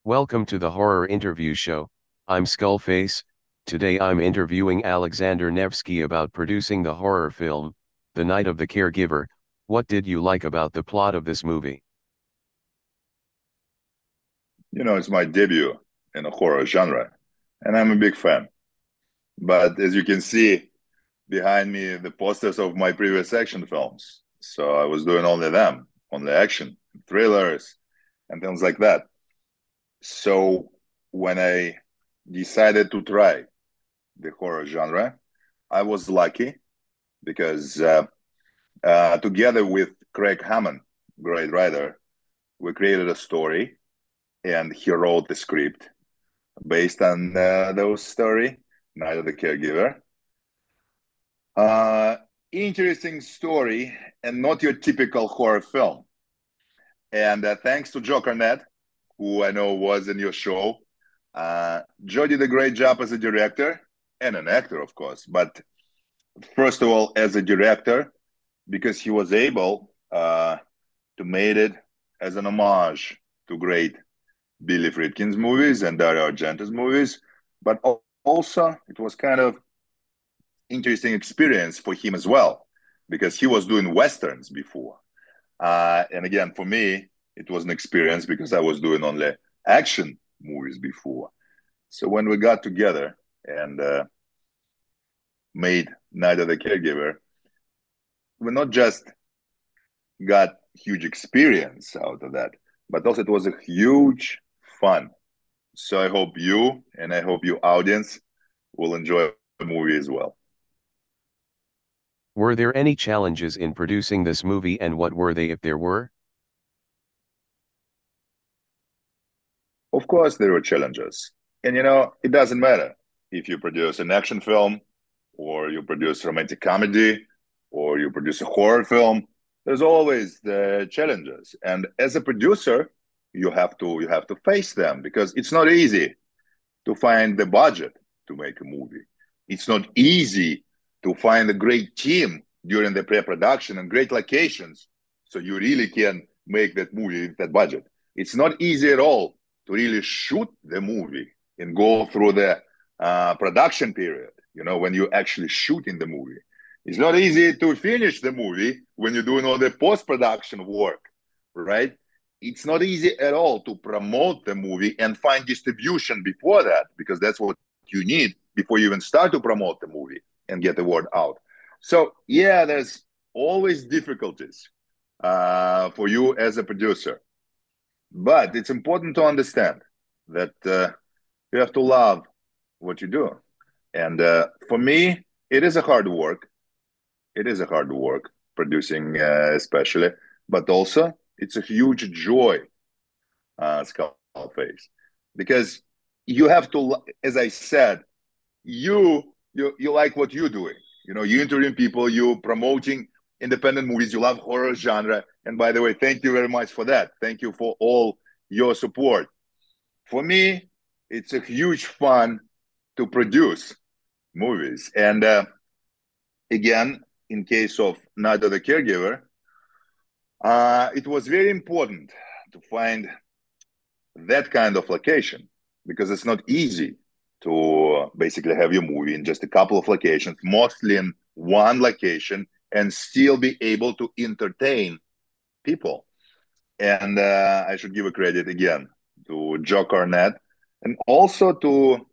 Welcome to the Horror Interview Show. I'm Skullface. Today I'm interviewing Alexander Nevsky about producing the horror film, The Night of the Caregiver. What did you like about the plot of this movie? It's my debut in a horror genre, and I'm a big fan. But as you can see behind me, the posters of my previous action films. So I was doing only them, only action, thrillers, and things like that. So when I decided to try the horror genre, I was lucky because together with Craig Hammond, great writer, we created a story and he wrote the script based on those story, Night of the Caregiver. Uh, Interesting story and not your typical horror film. And thanks to Joe Cornett, who I know was in your show. Joe did a great job as a director and an actor, of course. But first of all, as a director, because he was able to make it as an homage to great Billy Friedkin's movies and Dario Argento's movies. But also, it was kind of interesting experience for him as well, because he was doing westerns before. And again, for me, it was an experience because I was doing only action movies before. So when we got together and made Night of the Caregiver, we not just got huge experience out of that, but also it was a huge fun. So I hope you and I hope your audience will enjoy the movie as well. Were there any challenges in producing this movie and what were they if there were? Of course, there were challenges. And it doesn't matter if you produce an action film or you produce romantic comedy or you produce a horror film. There's always the challenges. And as a producer, you have to face them because it's not easy to find the budget to make a movie. It's not easy to find a great team during the pre-production and great locations so you really can make that movie with that budget. It's not easy at all to really shoot the movie and go through the production period, when you actually shooting the movie. It's not easy to finish the movie when you're doing all the post-production work, right? It's not easy at all to promote the movie and find distribution before that, because that's what you need before you even start to promote the movie and get the word out. So yeah, there's always difficulties for you as a producer, but it's important to understand that you have to love what you do. And for me, it is a hard work. It is a hard work producing, especially, but also it's a huge joy, Skullface, because you have to, as I said, you like what you're doing. You interviewing people, you promoting independent movies, you love horror genre. And by the way, thank you very much for that. Thank you for all your support. For me, it's a huge fun to produce movies. And again, in case of Night of the Caregiver, it was very important to find that kind of location because it's not easy to basically have your movie in just a couple of locations, mostly in one location, and still be able to entertain people. And I should give a credit again to Joe Cornett and also to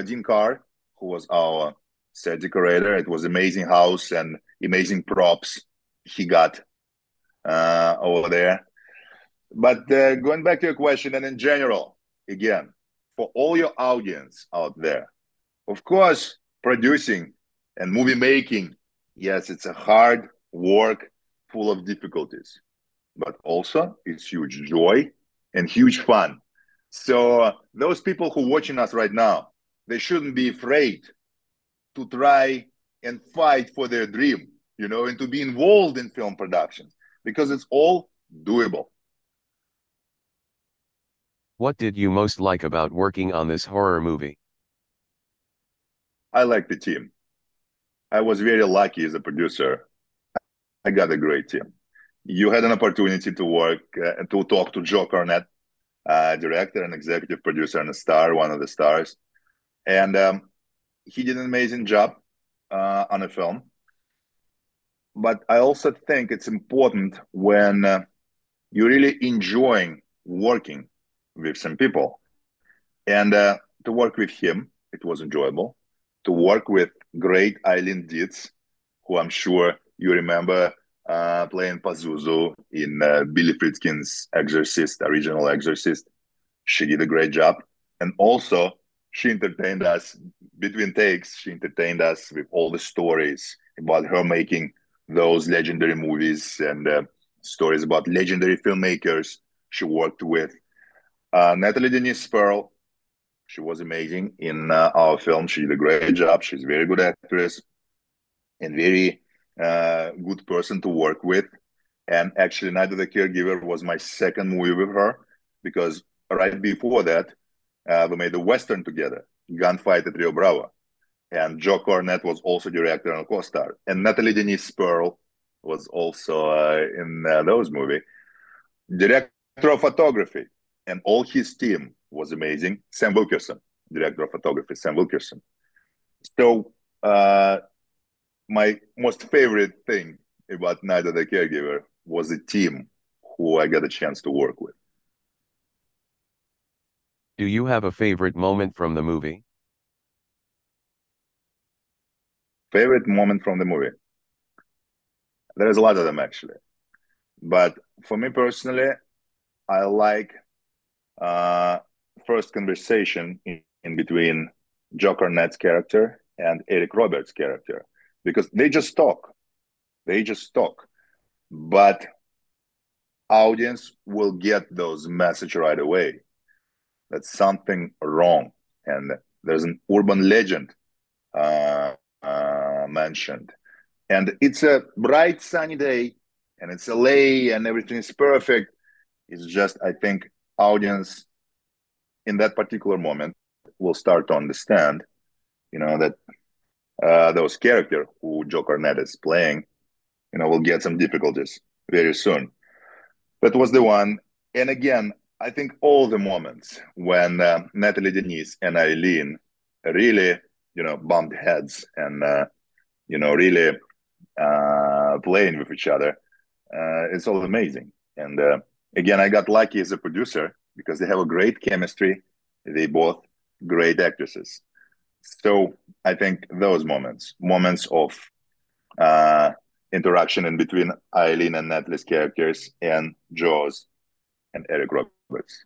Dean Carr, who was our set decorator. It was amazing house and amazing props he got over there. But going back to your question, and in general, again, for all your audience out there, of course, producing and movie making, yes, it's a hard work full of difficulties, but also it's huge joy and huge fun. So those people who are watching us right now, they shouldn't be afraid to try and fight for their dream, and to be involved in film productions because it's all doable. What did you most like about working on this horror movie? I like the team. I was very lucky as a producer. I got a great team. You had an opportunity to work to talk to Joe Cornett. director and executive producer and a star, one of the stars. And he did an amazing job on a film. But I also think it's important when you're really enjoying working with some people. And to work with him, it was enjoyable. To work with great Eileen Dietz, who I'm sure you remember playing Pazuzu in Billy Friedkin's Exorcist, original Exorcist. She did a great job. And also, she entertained us between takes. She entertained us with all the stories about her making those legendary movies and stories about legendary filmmakers she worked with. Natalie Denise Pearl, she was amazing in our film. She did a great job. She's a very good actress and very good person to work with. And actually, Night of the Caregiver was my second movie with her because right before that, we made a Western together, Gunfight at Rio Bravo. And Joe Cornette was also director and co-star. And Natalie Denise Pearl was also in those movies. Director of photography and all his team was amazing. Sam Wilkerson, director of photography, Sam Wilkerson. So my most favorite thing about Night of the Caregiver was the team who I got a chance to work with. Do you have a favorite moment from the movie? Favorite moment from the movie? There's a lot of them actually. But for me personally, I like uh, first conversation in between Joe Cornette's character and Eric Roberts' character because they just talk. They just talk. But audience will get those message right away. That's something wrong. And there's an urban legend mentioned. And it's a bright sunny day and it's LA and everything is perfect. It's just, I think, audience in that particular moment will start to understand, that those character who Joe Cornette is playing, will get some difficulties very soon. That was the one. And again, I think all the moments when Natalie Denise and Eileen really, bumped heads and, really playing with each other, it's all amazing. And again, I got lucky as a producer because they have a great chemistry. They both great actresses. So I think those moments of uh, interaction in between Eileen and Natalie's characters and Joe's and Eric Roberts.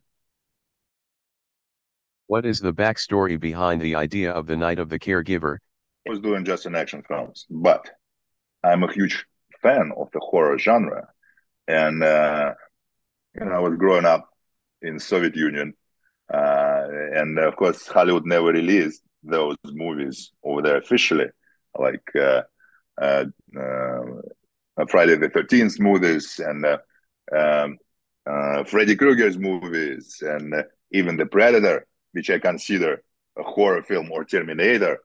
What is the backstory behind the idea of the Night of the Caregiver? I was doing just in action films, but I'm a huge fan of the horror genre. And, I was growing up in Soviet Union. And of course, Hollywood never released those movies over there officially, like uh, Friday the 13th movies and Freddy Krueger's movies and even The Predator, which I consider a horror film, or Terminator,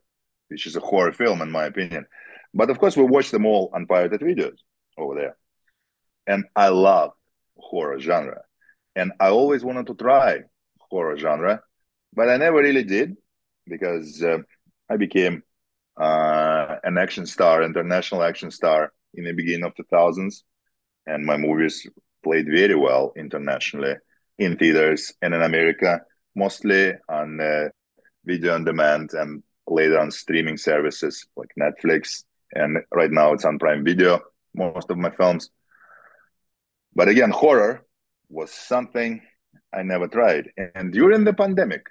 which is a horror film in my opinion. But of course, we watched them all on pirated videos over there. And I love horror genre. And I always wanted to try horror genre, but I never really did because I became an action star, international action star in the beginning of the thousands, and my movies played very well internationally in theaters and in America, mostly on video on demand and later on streaming services like Netflix. And right now it's on Prime Video, most of my films. But again, horror was something I never tried. And during the pandemic,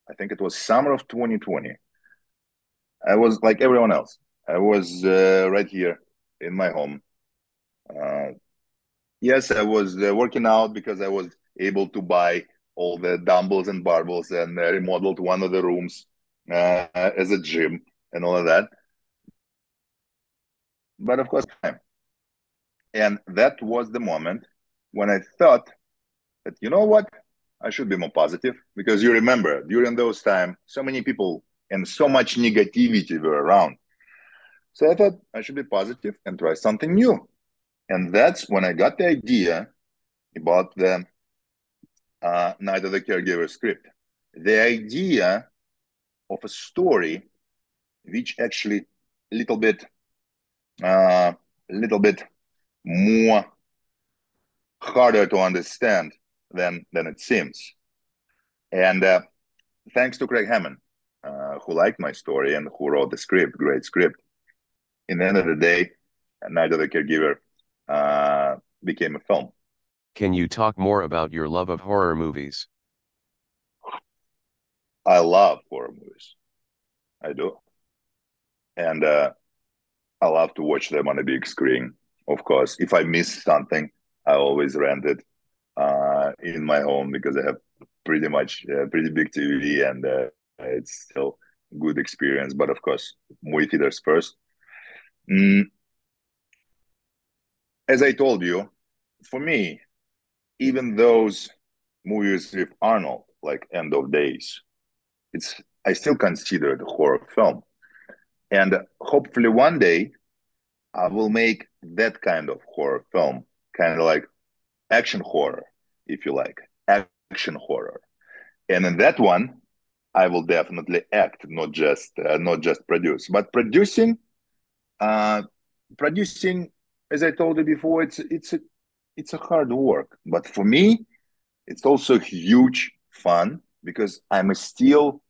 I think it was summer of 2020, I was like everyone else. I was right here in my home. Uh, yes, I was working out because I was able to buy all the dumbbells and barbells and remodeled one of the rooms as a gym and all of that. But of course, and that was the moment when I thought that, you know what, I should be more positive because you remember during those times, so many people and so much negativity were around. So I thought I should be positive and try something new. And that's when I got the idea about the Night of the Caregiver script. The idea of a story which actually a little bit more harder to understand than it seems. And thanks to Craig Hammond, who liked my story and who wrote the script, great script. In the end of the day, Night of the Caregiver became a film. Can you talk more about your love of horror movies? I love horror movies. I do. And I love to watch them on a big screen, of course. If I miss something, I always rent it in my home because I have pretty much pretty big TV and it's still good experience. But of course, movie theaters first. Mm, as I told you, for me, even those movies with Arnold, like End of Days, it's I still consider it a horror film. And hopefully one day I will make that kind of horror film, kind of like action horror, if you like, action horror. And in that one, I will definitely act, not just produce. But uh, producing, as I told you before, it's a hard work. But for me, it's also huge fun because I'm a still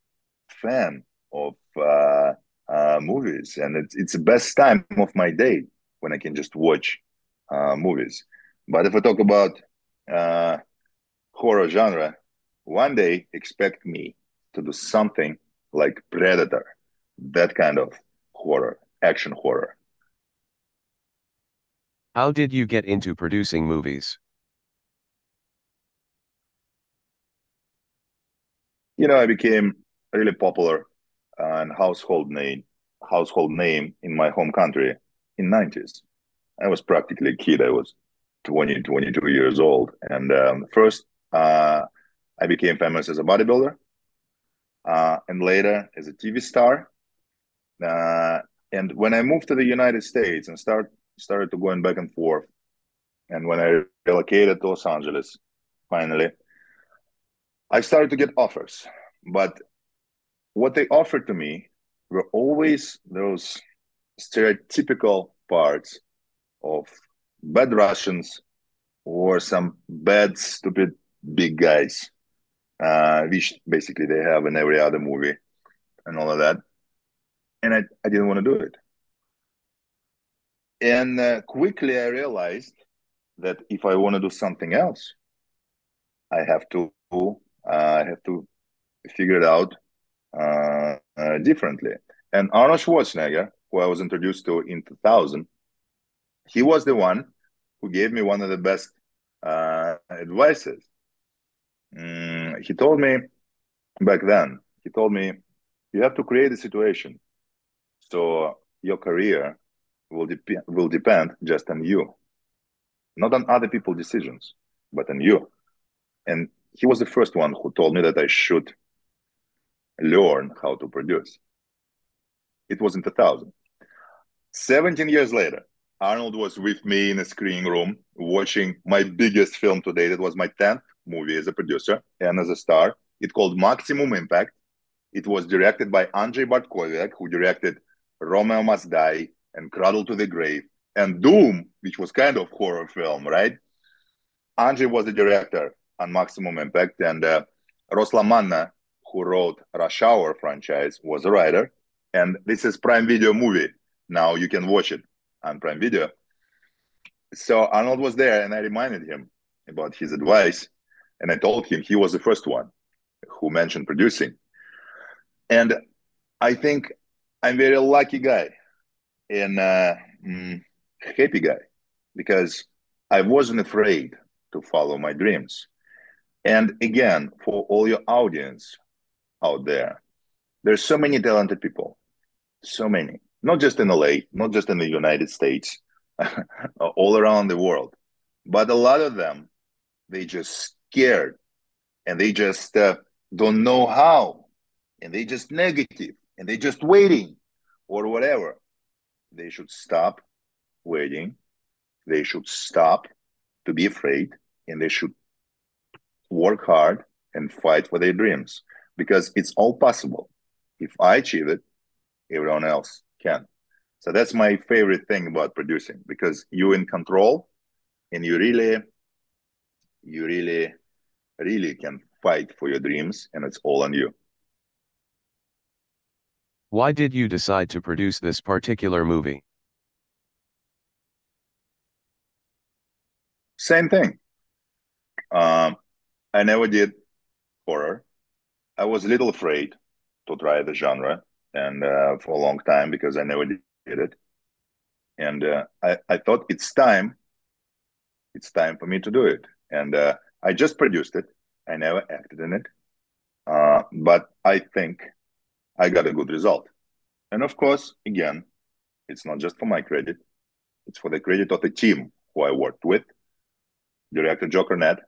fan of movies, and it's the best time of my day when I can just watch movies. But if I talk about uh, horror genre, one day expect me to do something like Predator, that kind of horror, action horror. How did you get into producing movies? I became really popular and household name in my home country in 90s. I was practically a kid. I was 20, 22 years old. And first, I became famous as a bodybuilder and later as a TV star. Uh, and when I moved to the United States and started to going back and forth, and when I relocated to Los Angeles, finally, I started to get offers. But what they offered to me were always those stereotypical parts of bad Russians or some bad, stupid big guys, which basically they have in every other movie and all of that. And I didn't want to do it. And quickly I realized that if I want to do something else, I have to figure it out differently. And Arnold Schwarzenegger, who I was introduced to in 2000, he was the one who gave me one of the best advices. He told me back then, he told me, you have to create a situation so your career will depend just on you, not on other people's decisions, but on you. And he was the first one who told me that I should learn how to produce. It was in 2000. 17 years later, Arnold was with me in a screening room watching my biggest film to date. It was my 10th movie as a producer and as a star. It called Maximum Impact. It was directed by Andrei Bartkoviak, who directed Romeo Must Die and Cradle to the Grave and Doom, which was kind of horror film, right? Andrei was the director on Maximum Impact, and Roslan Manna, who wrote Rush Hour franchise, was a writer. And this is Prime Video movie. Now you can watch it on Prime Video. So Arnold was there, and I reminded him about his advice, and I told him he was the first one who mentioned producing. And I think I'm a very lucky guy and happy guy because I wasn't afraid to follow my dreams. And again, for all your audience out there, there's so many talented people, so many, not just in LA, not just in the United States, all around the world. But a lot of them, they just scared and they just don't know how and they just negative and they just waiting or whatever. They should stop waiting. They should stop to be afraid and they should work hard, and fight for their dreams because it's all possible. If I achieve it, everyone else can. So that's my favorite thing about producing because you're in control and you really can fight for your dreams and it's all on you. Why did you decide to produce this particular movie? Same thing. Um, I never did horror. I was a little afraid to try the genre and for a long time because I never did it. And I thought it's time for me to do it. And I just produced it. I never acted in it. But I think I got a good result. And of course, again, it's not just for my credit, it's for the credit of the team who I worked with. Director Joe Cornett,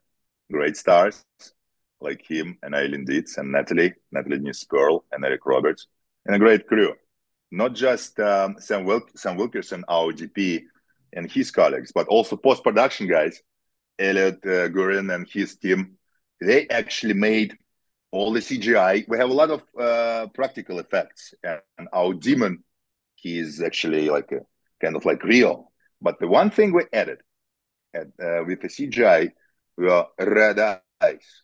great stars like him and Eileen Dietz and Natalie Nuss-Pearl and Eric Roberts, and a great crew. Not just Sam Wilkerson, our DP, and his colleagues, but also post-production guys, Elliot Gurin and his team. They actually made all the CGI. We have a lot of practical effects, and our demon, he is actually like a kind of like real. But the one thing we added with the CGI were red eyes,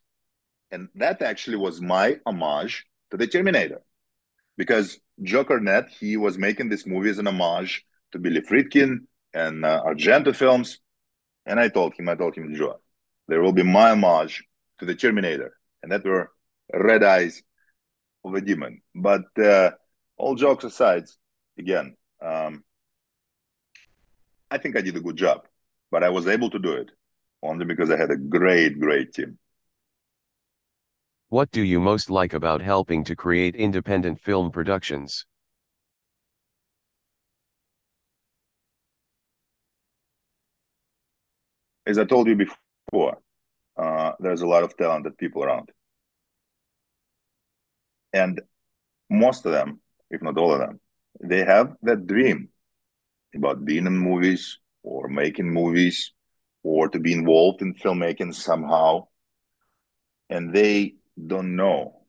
and that actually was my homage to the Terminator, because Joker Net he was making this movie as an homage to Billy Friedkin and Argento films, and I told him, Joe, there will be my homage to the Terminator, and that were red eyes of a demon. But all jokes aside, again, I think I did a good job, but I was able to do it only because I had a great team. What do you most like about helping to create independent film productions? As I told you before, there's a lot of talented people around, and most of them, if not all of them, they have that dream about being in movies or making movies or to be involved in filmmaking somehow, and they don't know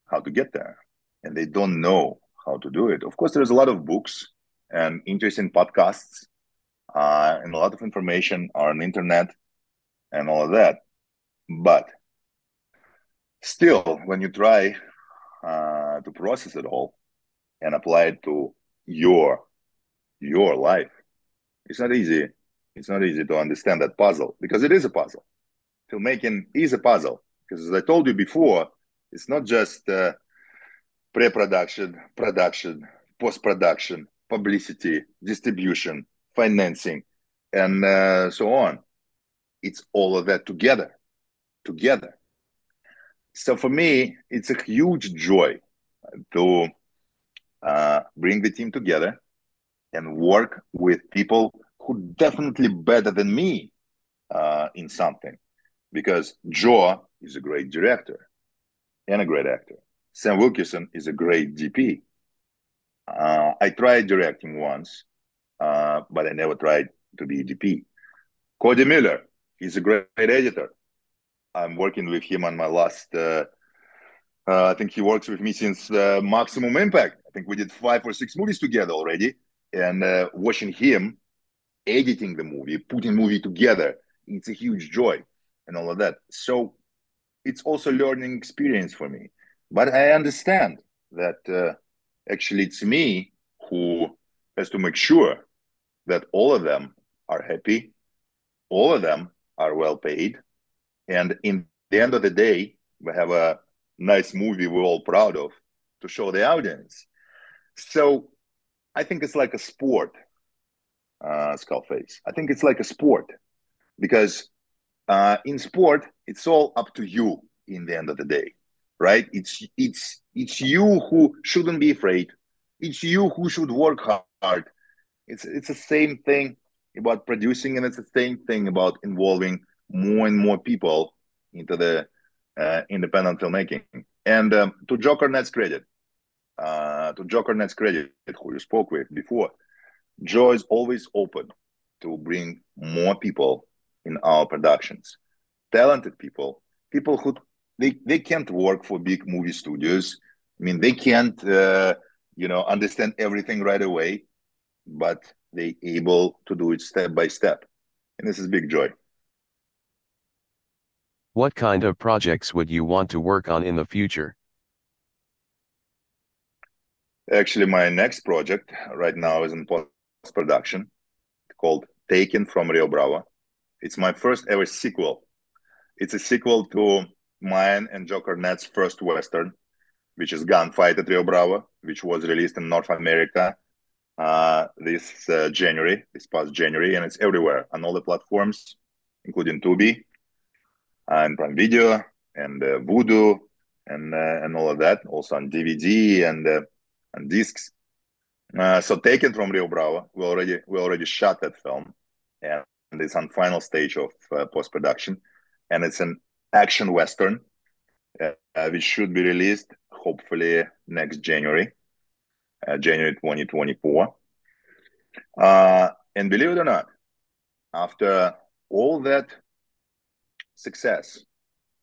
how to get there, and they don't know how to do it. Of course, there's a lot of books and interesting podcasts and a lot of information on the internet and all of that. But still, when you try to process it all and apply it to your your life, it's not easy. It's not easy to understand that puzzle because it is a puzzle. Filmmaking is a puzzle because, as I told you before, it's not just pre-production, production, post-production, publicity, distribution, financing, and so on. It's all of that together, together. So for me, it's a huge joy to bring the team together and work with people who definitely better than me in something. Because Joe is a great director and a great actor. Sam Wilkerson is a great DP. I tried directing once, but I never tried to be a DP. Cody Miller, he's a great editor. I'm working with him on my last. I think he works with me since Maximum Impact. I think we did 5 or 6 movies together already, and watching him editing the movie, putting movie together, it's a huge joy and all of that. So it's also learning experience for me. But I understand that actually it's me who has to make sure that all of them are happy, all of them are well paid, and in the end of the day, we have a nice movie we're all proud of to show the audience. So I think it's like a sport, Skullface. I think it's like a sport because in sport, it's all up to you in the end of the day, right? It's you who shouldn't be afraid. It's you who should work hard. It's the same thing about producing, and it's the same thing about involving more and more people into the independent filmmaking. And to Joe Cornett's credit, who you spoke with before, Joe is always open to bring more people in our productions. talented people, people who they can't work for big movie studios. I mean, they can't understand everything right away, but they able to do it step by step, and this is big joy. What kind of projects would you want to work on in the future? Actually, my next project right now is in post production called Taken from Rio Bravo. It's my first ever sequel. It's a sequel to mine and Joe Cornette's first Western, which is Gunfight at Rio Bravo, which was released in North America this past January, and it's everywhere on all the platforms, including Tubi and Prime Video and Voodoo and all of that, also on DVD and discs. So Taken from Rio Bravo, we already shot that film, and it's on final stage of post production, and it's an action western which should be released hopefully next January, January 2024. And believe it or not, after all that success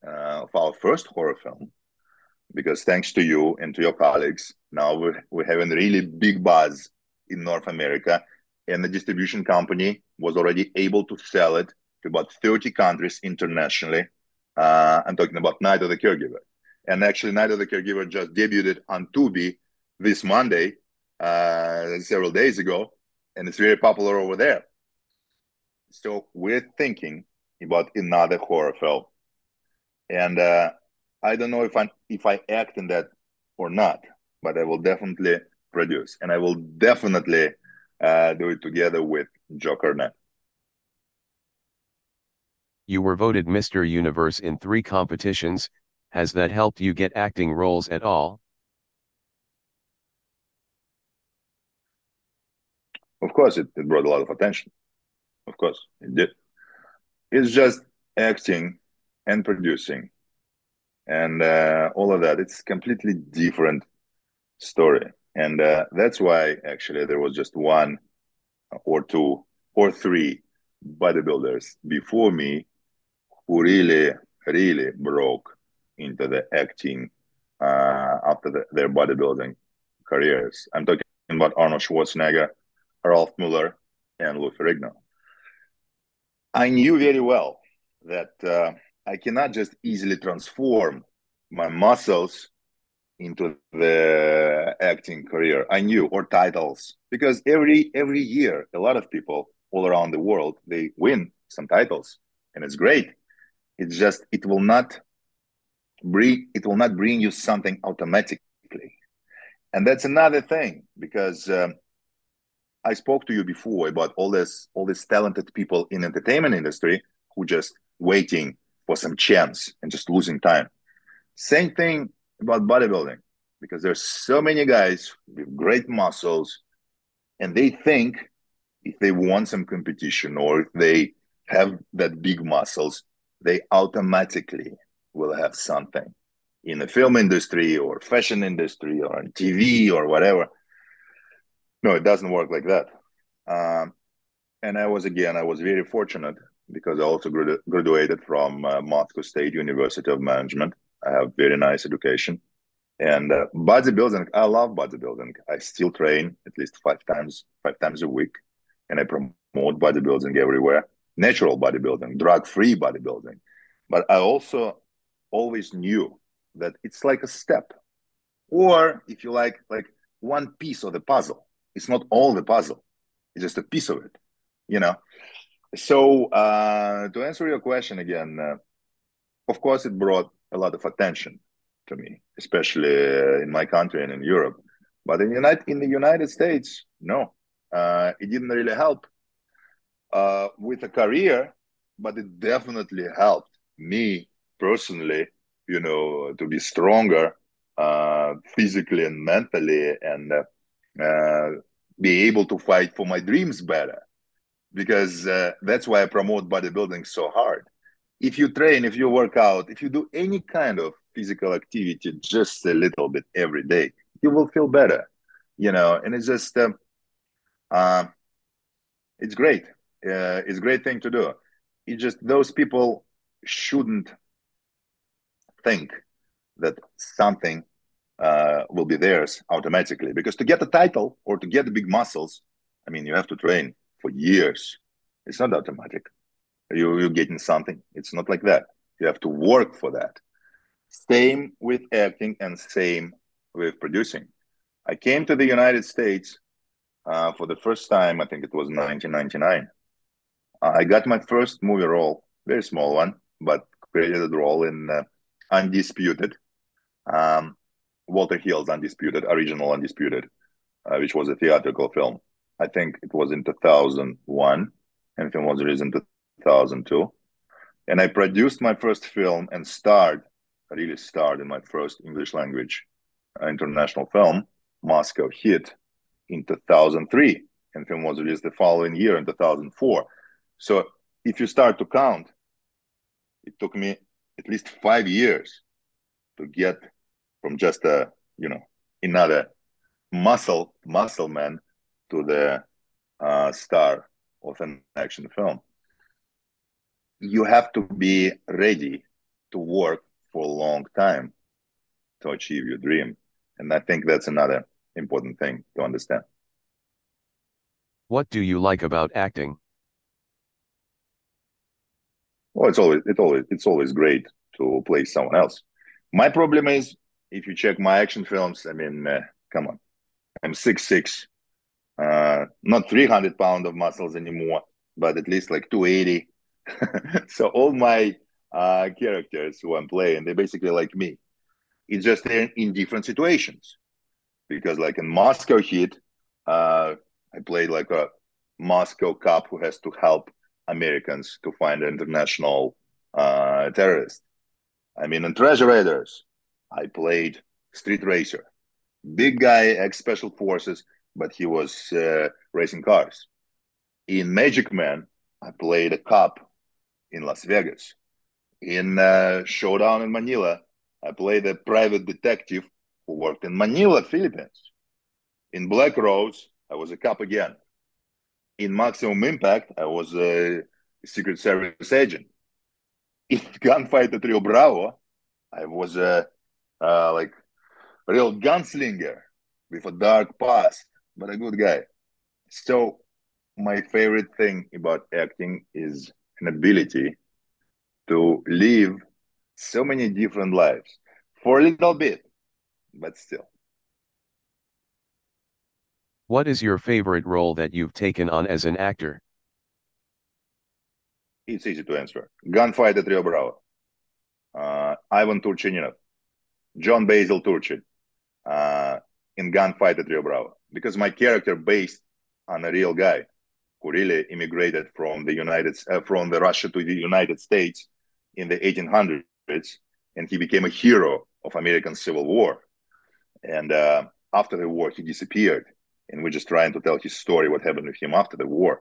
of our first horror film, because thanks to you and to your colleagues, now we're having really big buzz in North America, and the distribution company was already able to sell it to about 30 countries internationally. I'm talking about Night of the Caregiver. And actually, Night of the Caregiver just debuted on Tubi this Monday, several days ago, and it's very popular over there. So we're thinking about another horror film, and I don't know if I act in that or not, but I will definitely produce, and I will definitely do it together with Joe Cornette. You were voted Mr. Universe in 3 competitions. Has that helped you get acting roles at all? Of course, it brought a lot of attention. Of course, it did. It's just acting and producing and all of that. It's completely different story, and that's why actually there was just one or two or three bodybuilders before me who really broke into the acting after their bodybuilding careers. I'm talking about Arnold Schwarzenegger, Ralph Muller, and Lou Ferrigno. I knew very well that I cannot just easily transform my muscles into the acting career. I knew, or titles, because every year a lot of people all around the world, they win some titles, and it's great. It's just it will not bring you something automatically, and that's another thing, because I spoke to you before about all these talented people in entertainment industry who just waiting for some chance and just losing time. Same thing about bodybuilding, because there's so many guys with great muscles, and they think if they won some competition or if they have that big muscles, they automatically will have something in the film industry or fashion industry or on TV or whatever. No, it doesn't work like that. Um, and I was very fortunate because I also graduated from Moscow State University of Management. I have very nice education. And bodybuilding, I love bodybuilding. I still train at least five times a week, and I promote bodybuilding everywhere. Natural bodybuilding, drug-free bodybuilding. But I also always knew that it's like a step, or if you like one piece of the puzzle. It's not all the puzzle; it's just a piece of it. You know. So to answer your question again, of course, it brought a lot of attention to me, especially in my country and in Europe. But in the United States, no, it didn't really help with a career, but it definitely helped me personally, to be stronger physically and mentally, and be able to fight for my dreams better. Because that's why I promote bodybuilding so hard. If you train, if you work out, if you do any kind of physical activity just a little bit every day, you will feel better, and it's just uh, it's great. It's a great thing to do. It's just those people shouldn't think that something will be theirs automatically. Because to get a title or to get the big muscles, I mean, you have to train for years. It's not automatic. You're getting something. It's not like that. You have to work for that. Same with acting and same with producing. I came to the United States for the first time, I think it was 1999. I got my first movie role, very small one, but credited role in Undisputed, um, Walter Hill's Undisputed, original Undisputed, which was a theatrical film. I think it was in 2001, and film was released in 2002. And I produced my first film and really starred in my first English language international film, Moscow Hit, in 2003. And film was released the following year in 2004. So if you start to count, it took me at least 5 years to get from just another muscle man to the star of an action film. You have to be ready to work for a long time to achieve your dream. And I think that's another important thing to understand. What do you like about acting? Well, it's always great to play someone else. My problem is, if you check my action films, I mean, come on, I'm 6'6", not 300 pounds of muscles anymore, but at least like 280. So all my characters who I'm playing, they're basically like me. It's just they're in different situations. Because like in Moscow Heat, I played like a Moscow cop who has to help Americans to find an international terrorist. I mean, in Treasure Raiders, I played street racer, big guy, ex special forces, but he was racing cars. In Magic Man, I played a cop in Las Vegas. In Showdown in Manila, I played a private detective who worked in Manila, Philippines. In Black Rose, I was a cop again. In Maximum Impact, I was a Secret Service agent. In Gunfight at Rio Bravo, I was a like real gunslinger with a dark past, but a good guy. So my favorite thing about acting is an ability to live so many different lives for a little bit, but still. What is your favorite role that you've taken on as an actor? It's easy to answer. Gunfight at Rio Bravo. Ivan Turchaninov, John Basil Turchin, uh, in Gunfight at Rio Bravo, because my character based on a real guy who really immigrated from the Russia to the United States in the 1800s, and he became a hero of American Civil War. And after the war, he disappeared, and we're just trying to tell his story, what happened with him after the war.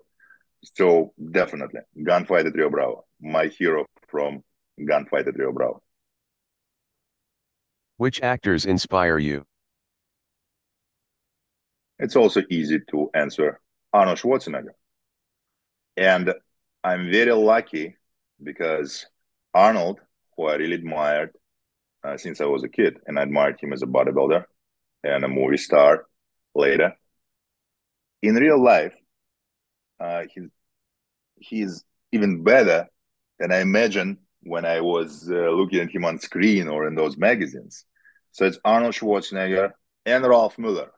So definitely, Gunfight at Rio Bravo, my hero from Gunfight at Rio Bravo. Which actors inspire you? It's also easy to answer Arnold Schwarzenegger. And I'm very lucky because Arnold, who I really admired since I was a kid, and I admired him as a bodybuilder and a movie star later. In real life, he's even better than I imagined when I was looking at him on screen or in those magazines. So it's Arnold Schwarzenegger and Ralph Muller.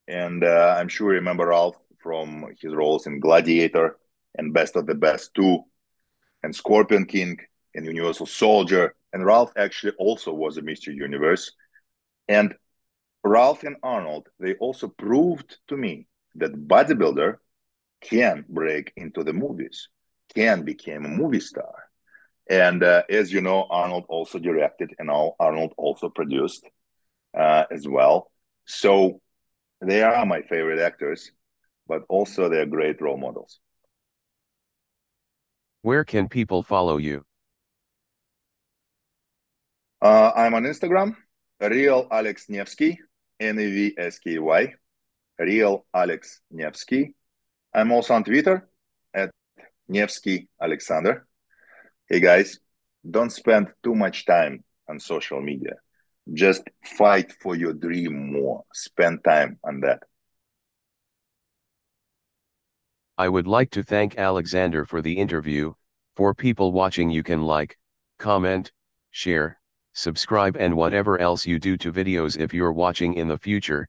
And I'm sure you remember Ralph from his roles in Gladiator and Best of the Best 2 and Scorpion King and Universal Soldier. And Ralph actually also was a Mr. Universe. And Ralph and Arnold, they also proved to me that bodybuilder can break into the movies, can become a movie star. And as you know, Arnold also directed and Arnold also produced as well. So they are my favorite actors, but also they're great role models. Where can people follow you? I'm on Instagram, real Alex Nevsky, Nevsky, real Alex Nevsky. I'm also on Twitter at Nevsky Alexander. Hey guys, Don't spend too much time on social media. Just fight for your dream more. Spend time on that. I would like to thank Alexander for the interview. For people watching, you can like, comment, share, subscribe and whatever else you do to videos if you're watching in the future.